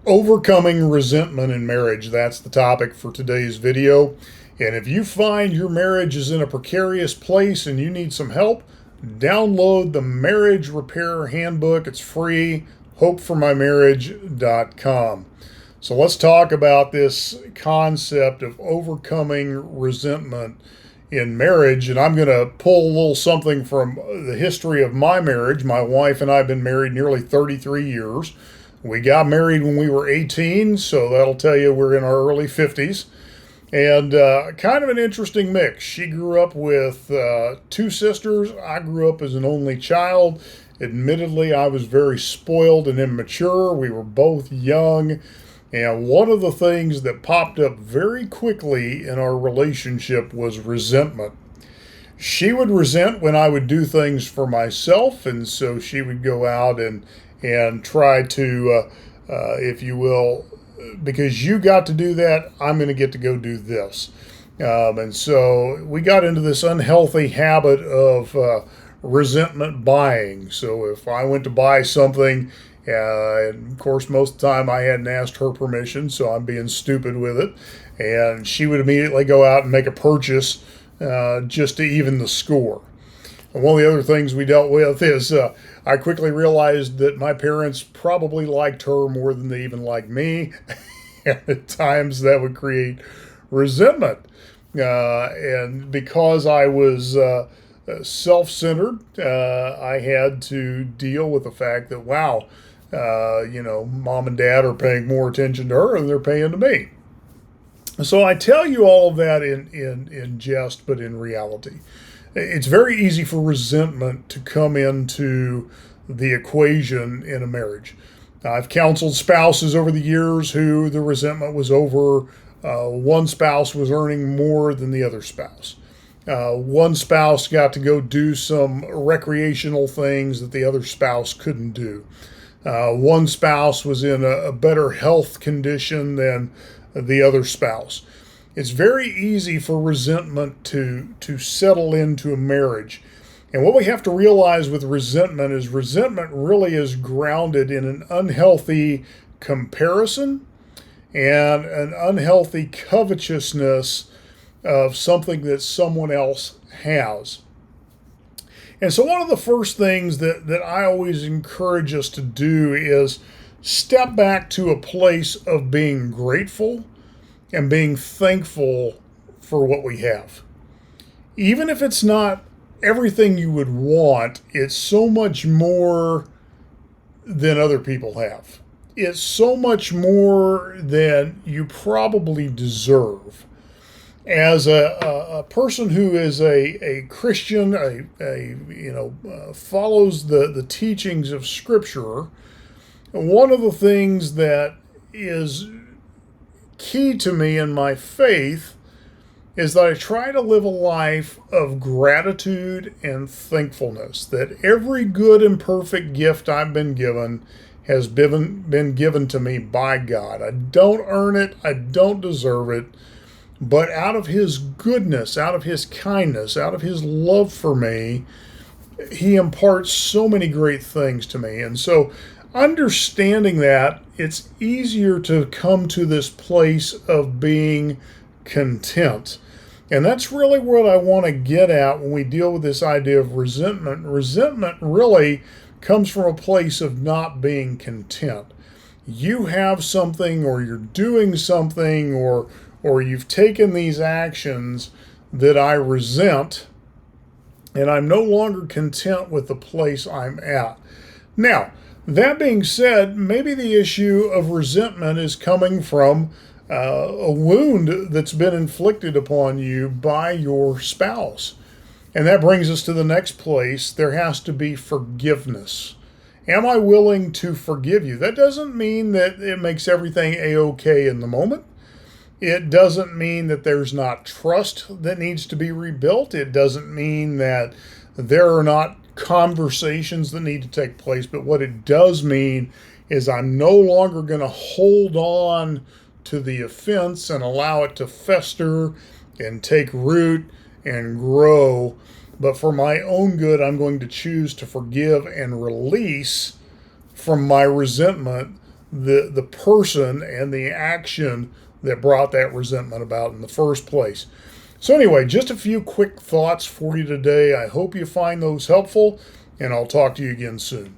Overcoming resentment in marriage. That's the topic for today's video. And if you find your marriage is in a precarious place and you need some help, download the Marriage Repair Handbook. It's free. hopeformymarriage.com. So let's talk about this concept of overcoming resentment in marriage. And I'm going to pull a little something from the history of my marriage. My wife and I have been married nearly 33 years. We got married when we were 18, so that'll tell you we're in our early 50s. And kind of an interesting mix. She grew up with two sisters. I grew up as an only child. Admittedly, I was very spoiled and immature. We were both young. And one of the things that popped up very quickly in our relationship was resentment. She would resent when I would do things for myself, and so she would go out and try to, if you will, because you got to do that, I'm going to get to go do this. And so we got into this unhealthy habit of resentment buying. So if I went to buy something, and of course, most of the time I hadn't asked her permission, so I'm being stupid with it. And she would immediately go out and make a purchase just to even the score. And one of the other things we dealt with is I quickly realized that my parents probably liked her more than they even liked me. And at times that would create resentment. And because I was self-centered, I had to deal with the fact that, wow, mom and dad are paying more attention to her than they're paying to me. So I tell you all of that in jest, but in reality. It's very easy for resentment to come into the equation in a marriage. I've counseled spouses over the years who the resentment was over one spouse was earning more than the other spouse. One spouse got to go do some recreational things that the other spouse couldn't do. One spouse was in a better health condition than the other spouse. It's very easy for resentment to settle into a marriage. And what we have to realize with resentment is resentment really is grounded in an unhealthy comparison and an unhealthy covetousness of something that someone else has. And so one of the first things that I always encourage us to do is step back to a place of being grateful and being thankful for what we have. Even if it's not everything you would want, it's so much more than other people have. It's so much more than you probably deserve. As a person who is a Christian, follows the teachings of Scripture, one of the things that is key to me in my faith is that I try to live a life of gratitude and thankfulness, that every good and perfect gift I've been given has been given to me by God. I don't earn it, I don't deserve it, but out of His goodness, out of His kindness, out of His love for me, He imparts so many great things to me. And so understanding that, it's easier to come to this place of being content. And that's really what I want to get at when we deal with this idea of resentment. Resentment really comes from a place of not being content. You have something, or you're doing something, or you've taken these actions that I resent, and I'm no longer content with the place I'm at. Now, that being said, maybe the issue of resentment is coming from a wound that's been inflicted upon you by your spouse. And that brings us to the next place. There has to be forgiveness. Am I willing to forgive you? That doesn't mean that it makes everything a-okay in the moment. It doesn't mean that there's not trust that needs to be rebuilt. It doesn't mean that there are not conversations that need to take place. But what it does mean is I'm no longer going to hold on to the offense and allow it to fester and take root and grow. But for my own good, I'm going to choose to forgive and release from my resentment the person and the action that brought that resentment about in the first place. So anyway, just a few quick thoughts for you today. I hope you find those helpful, and I'll talk to you again soon.